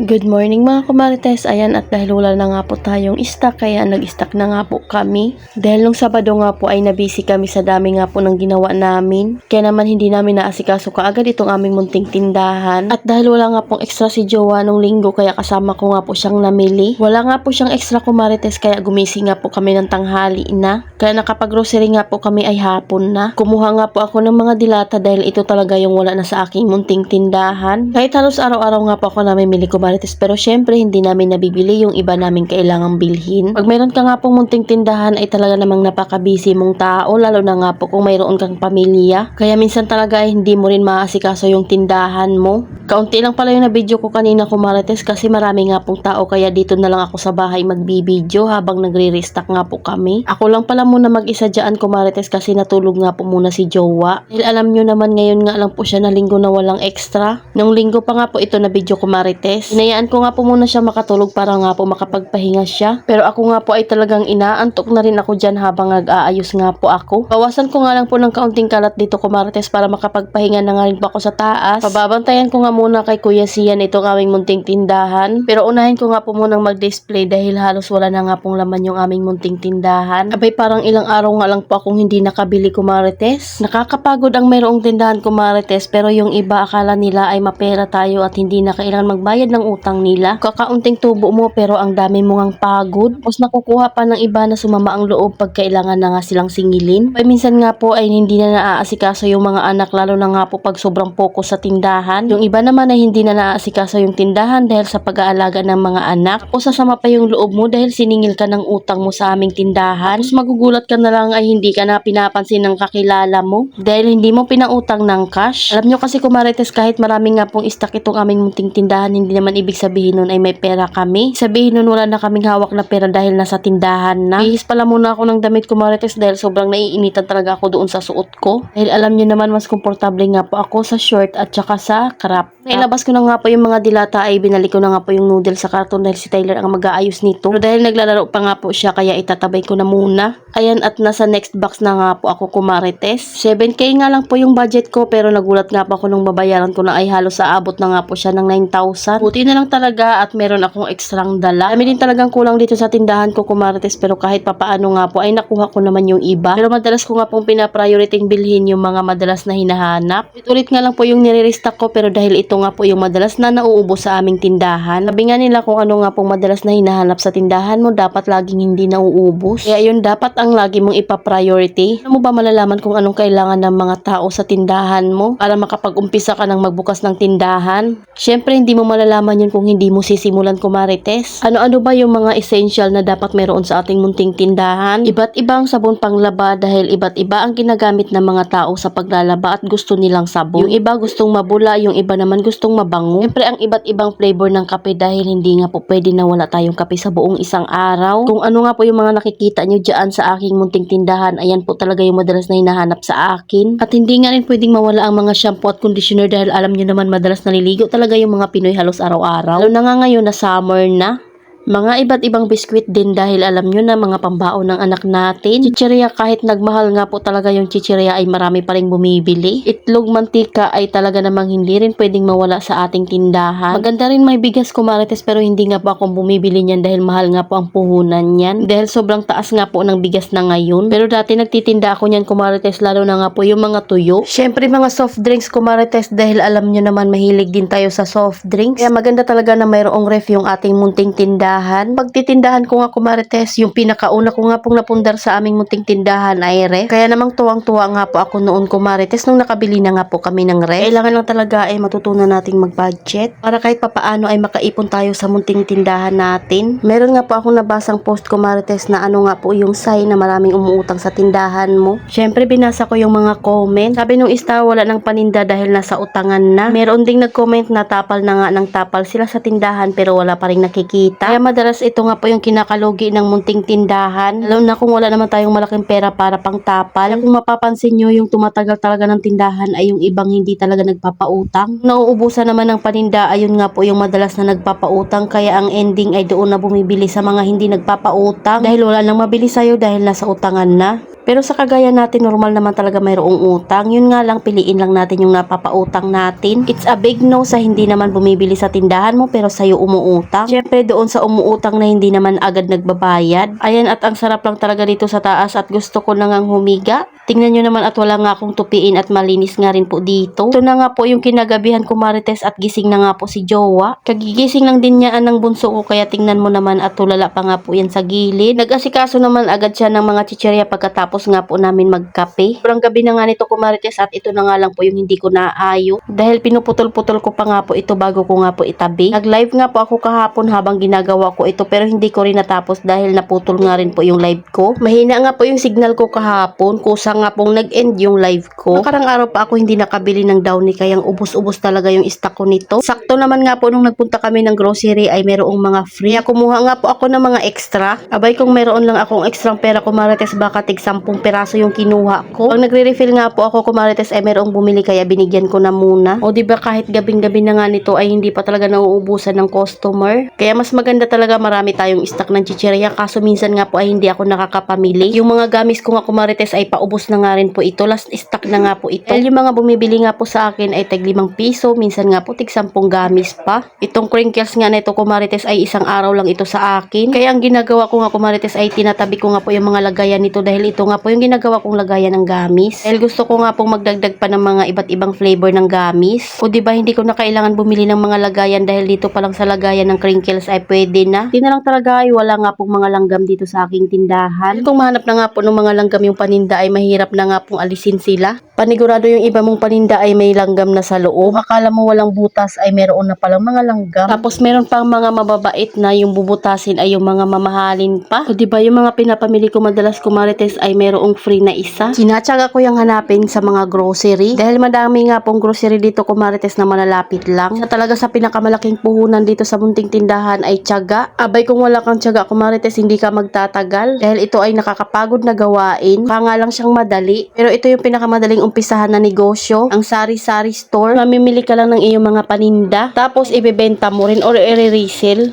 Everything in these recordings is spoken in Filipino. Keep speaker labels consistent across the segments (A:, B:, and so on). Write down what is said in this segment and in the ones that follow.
A: Good morning mga kumarites. Ayan, at dahil wala na nga po tayong stock, kaya nag-stock na nga po kami. Dahil nung Sabado nga po ay nabisi kami sa dami nga po ng ginawa namin. Kaya naman hindi namin naasikaso kaagad itong aming munting tindahan. At dahil wala nga pong extra si Jowa nung linggo, kaya kasama ko nga po siyang namili. Wala nga po siyang extra kumarites, kaya gumising nga po kami ng tanghali na. Kaya nakapag-grocery nga po kami ay hapon na. Kumuha nga po ako ng mga dilata dahil ito talaga yung wala na sa aking munting tindahan. Kahit halos araw-araw nga po ako namimili kumarites, pero syempre hindi namin nabibili yung iba namin kailangang bilhin. Pag mayroon ka nga pong munting tindahan ay talaga namang napaka-busy mong tao, lalo na nga po kung mayroon kang pamilya. Kaya minsan talaga ay hindi mo rin maaasikaso yung tindahan mo. Kaunti lang pala yung na-video ko kanina kumarites kasi marami nga pong tao, kaya dito na lang ako sa bahay magbibideo habang nagre-restock nga po kami. Ako lang pala muna mag-isa dyan kumarites kasi natulog nga po muna si Jowa. Dahil alam nyo naman ngayon nga lang po siya na linggo na walang extra. Nung linggo pa nga po ito na video kumarites. Hinayaan ko nga po muna siya makatulog para nga po makapagpahinga siya. Pero ako nga po ay talagang inaantok na rin ako dyan habang nag-aayos nga po ako. Bawasan ko nga lang po ng kaunting kalat dito kumarites para makapagpahinga na nga rin po ako sa taas. Pababantayan ko nga muna kay Kuya Sian itong aming munting tindahan. Pero unahin ko nga po munang mag-display dahil halos wala na nga pong laman yung aming munting tindahan. Abay, parang ilang araw nga lang po akong hindi nakabili kumarites. Nakakapagod ang mayroong tindahan kumarites, pero yung iba akala nila ay mapera tayo at hindi na kailangan magbayad ng utang nila. Kakaunting tubo mo pero ang dami mo ngang pagod. Tapos nakukuha pa ng iba na sumama ang loob pag kailangan na nga silang singilin. Ay minsan nga po ay hindi na naaasikaso yung mga anak, lalo na nga po pag sobrang focus sa tindahan. Yung iba naman ay hindi na naaasikaso yung tindahan dahil sa pag-aalaga ng mga anak. O sasama pa yung loob mo dahil siningil ka ng utang mo sa aming tindahan. Tapos magugulat ka na lang ay hindi ka na pinapansin ng kakilala mo dahil hindi mo pinautang ng cash. Alam nyo kasi kumarites, kahit marami nga pong stock itong aming munting tindahan, hindi naman ibig sabihin nun ay may pera kami. Sabihin nun wala na kaming hawak na pera dahil nasa tindahan na. Bihis pala muna ako ng damit kumarites dahil sobrang naiinitan talaga ako doon sa suot ko. Dahil alam nyo naman mas komportable nga po ako sa short at saka sa crop. Nailabas ko na nga po yung mga dilata ay binalik ko na nga po yung noodle sa karton dahil si Tyler ang mag-aayos nito. Pero dahil naglalaro pa nga po siya kaya itatabay ko na muna. Ayan, at nasa next box na nga po ako kumarites. 7K nga lang po yung budget ko, pero nagulat nga po ako nung babayaran ko na ay halos sa abot na nga po siya ng 9,000. Buti na lang talaga at meron akong ekstrang dala. Kami din talagang kulang dito sa tindahan ko kumarites, pero kahit papaano nga po ay nakuha ko naman yung iba. Pero madalas ko nga pong pinaprioriting bilhin yung mga madalas na hinahanap. Ulit nga lang po yung nire-restock ko, pero dahil ito nga po yung madalas na nauubos sa aming tindahan. Sabi nga nila kung ano nga pong madalas na hinahanap sa tindahan mo, dapat laging hindi nauubos. Kaya yun dapat ang lagi mong ipa-priority. Ano mo ba malalaman kung anong kailangan ng mga tao sa tindahan mo para makapag-umpisa ka ng magbukas ng tindahan? Syempre hindi mo malalaman yun kung hindi mo sisimulan kumarites. Ano-ano ba yung mga essential na dapat meron sa ating munting tindahan? Iba't ibang sabon panglaba dahil iba't iba ang ginagamit ng mga tao sa paglalaba at gusto nilang sabon. Yung iba gustong mabula, yung iba naman gustong mabango. Syempre ang iba't ibang flavor ng kape dahil hindi nga po pwede na wala tayong kape sa buong isang araw. Kung ano nga po yung mga nakikita nyo dyan sa aking munting tindahan, ayan po talaga yung madalas na hinahanap sa akin. At hindi nga rin pwedeng mawala ang mga shampoo at conditioner dahil alam nyo naman madalas naliligo talaga yung mga Pinoy halos araw-araw. Lalo na nga ngayon na summer na. Mga iba't ibang biskwit din dahil alam nyo na mga pambaon ng anak natin. Chichirya, kahit nagmahal nga po talaga yung chichirya ay marami pa rin bumibili. Itlog, mantika ay talaga namang hindi rin pwedeng mawala sa ating tindahan. Maganda rin may bigas kumarites, pero hindi nga po akong bumibili niyan dahil mahal nga po ang puhunan niyan. Dahil sobrang taas nga po ng bigas na ngayon. Pero dati nagtitinda ako niyan kumarites, lalo na nga po yung mga tuyo. Syempre mga soft drinks kumarites dahil alam nyo naman mahilig din tayo sa soft drinks. Kaya maganda talaga na mayroong ref yung ating munting tindahan. Pagtitindahan ko nga kumarites, yung pinakauna ko nga pong napundar sa aming munting tindahan ay ref. Kaya namang tuwang-tuwa nga po ako noon kumarites nung nakabili na nga po kami ng ref. Kailangan lang talaga ay matutunan nating mag-budget para kahit papaano ay makaipon tayo sa munting tindahan natin. Meron nga po akong nabasang post kumarites na ano nga po yung sign na maraming umuutang sa tindahan mo. Syempre binasa ko yung mga comment. Sabi nung isa wala ng paninda dahil nasa utangan na. Meron ding nag-comment na tapal na nga ng tapal sila sa tindahan pero wala pa rin nakikita. Kaya madalas ito nga po yung kinakalugi ng munting tindahan. Lalo na kung wala naman tayong malaking pera para pang tapal. Kung mapapansin nyo, yung tumatagal talaga ng tindahan ay yung ibang hindi talaga nagpapautang. Nauubusan naman ng paninda, ayun nga po yung madalas na nagpapautang. Kaya ang ending ay doon na bumibili sa mga hindi nagpapautang. Dahil wala nang mabili sa'yo dahil nasa utangan na. Pero sa kagaya natin, normal naman talaga mayroong utang. Yun nga lang, piliin lang natin yung napapautang natin. It's a big no sa hindi naman bumibili sa tindahan mo pero sa'yo umuutang. Syempre doon sa umuutang na hindi naman agad nagbabayad. Ayan, at ang sarap lang talaga dito sa taas at gusto ko na ngang humiga. Tingnan nyo naman at wala nga akong tupiin at malinis nga rin po dito. Ito na nga po yung kinagabihan ko, Marites, at gising na nga po si Jowa. Kagigising lang din niya ng bunso ko, kaya tingnan mo naman at tulala pa nga po yan sa gilid. Nag-asikaso naman agad siya ng mga chicherya pagkatapos nga po namin magkape. Sobrang gabi na nga nito ko, Marites, at ito na nga lang po yung hindi ko naayo. Dahil pinuputol-putol ko pa nga po ito bago ko nga po itabi. Nag-live nga po ako kahapon habang ginagawa ko ito pero hindi ko rin natapos dahil naputol nga rin po yung live ko. Mahina nga po yung signal ko kahapon, kusang nga pong nag-end yung live ko. Nakarang araw pa ako hindi nakabili ng downy kayang ubos-ubos talaga yung stock ko nito. Sakto naman nga po nung nagpunta kami ng grocery ay mayroong mga free. Kaya kumuha nga po ako ng mga extra. Abay kung mayroon lang akong extra pera, Marites, baka tig 10 piraso yung kinuha ko. Pag nagre-refill nga po ako, Marites, ay mayroong bumili kaya binigyan ko na muna. O diba kahit gabing-gabi na nga nito ay hindi pa talaga nauubusan ng customer. Kaya mas maganda talaga marami tayong stock ng chichirya, kaso minsan nga po ay hindi ako nakakapamili. Yung mga gamis ko nga, Marites, ay paubos na nga rin po ito. Last stock na nga po ito. Dahil yung mga bumibili nga po sa akin ay tag 5 piso, minsan nga po tig 10 gamis pa. Itong crinkles nga na ito, Marites, ay isang araw lang ito sa akin. Kaya ang ginagawa ko nga, Marites, ay tinatabi ko nga po yung mga lagayan nito dahil ito nga po yung ginagawa kong lagayan ng gamis. Dahil gusto ko nga pong magdagdag pa ng mga iba't ibang flavor ng gamis. O diba hindi ko na kailangan bumili ng mga lagayan dahil dito pa lang sa lagayan ng crinkles ay pwede na. Hindi na lang talaga ay wala nga pong mga langgam dito sa aking tindahan. Kung mahanap na nga po ng mga langgam yung paninda ay mahirap na nga pong alisin sila. Panigurado yung iba mong paninda ay may langgam na sa loob. Akala mo walang butas ay meron na palang mga langgam. Tapos meron pang mga mababait na yung bubutasin ay yung mga mamahalin pa. So diba yung mga pinapamili ko madalas, Marites, ay merong free na isa. Sinatsaga ko yung hanapin sa mga grocery. Dahil madami nga pong grocery dito, Marites, na malalapit lang. Na talaga sa pinakamalaking puhunan dito sa munting tindahan ay tiyaga. Abay kung wala kang tiyaga, Marites, hindi ka magtatagal. Dahil ito ay nakakapagod na gawain. Kaya nga lang siyang madali. Pero ito yung pinakamadaling umpisahan na negosyo, ang sari-sari store. Mamimili ka lang ng iyong mga paninda, tapos ibebenta mo rin or i-resell.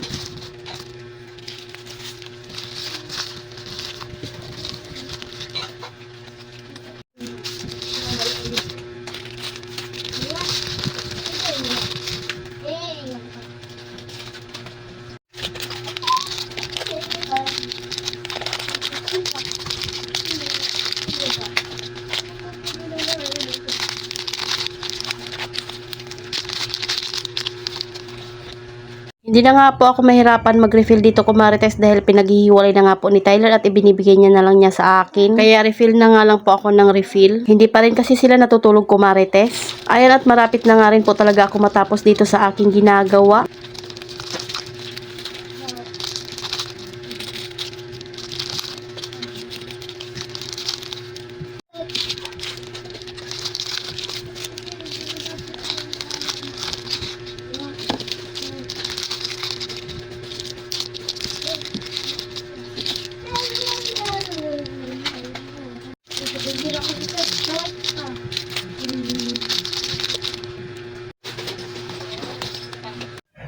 A: Hindi na nga po ako mahirapan mag-refill dito, Marites, dahil pinaghihiwalay na nga po ni Tyler at ibinibigay niya na lang niya sa akin. Kaya refill na nga lang po ako ng refill. Hindi pa rin kasi sila natutulog, Marites. Ayan, at marapit na nga rin po talaga ako matapos dito sa aking ginagawa.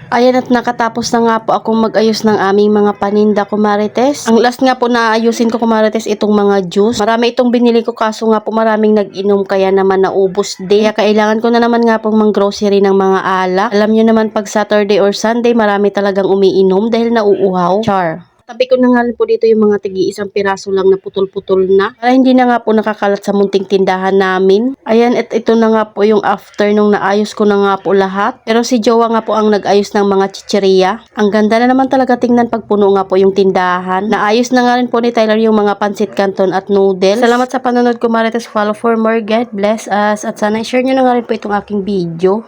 A: Ayan, at nakatapos na nga po akong mag-ayos ng aming mga paninda, Marites. Ang last nga po na ayusin ko, Marites, itong mga juice. Marami itong binili ko kaso nga po maraming nag-inom kaya naman naubos din. Kaya kailangan ko na naman nga pong mang-grocery ng mga alak. Alam nyo naman pag Saturday or Sunday marami talagang umiinom dahil nauuhaw. Char. Tabi ko na nga po dito yung mga tigi-isang piraso lang na putol-putol na. Para hindi na nga po nakakalat sa munting tindahan namin. Ayan, at ito na nga po yung after nung naayos ko na nga po lahat. Pero si Jowa nga po ang nag-ayos ng mga chicheria. Ang ganda na naman talaga tingnan pag puno nga po yung tindahan. Naayos na nga rin po ni Tyler yung mga pansit canton at noodles. Salamat sa panonood ko, Marites. Follow for more. God bless us. At sana i-share nyo na nga rin po itong aking video.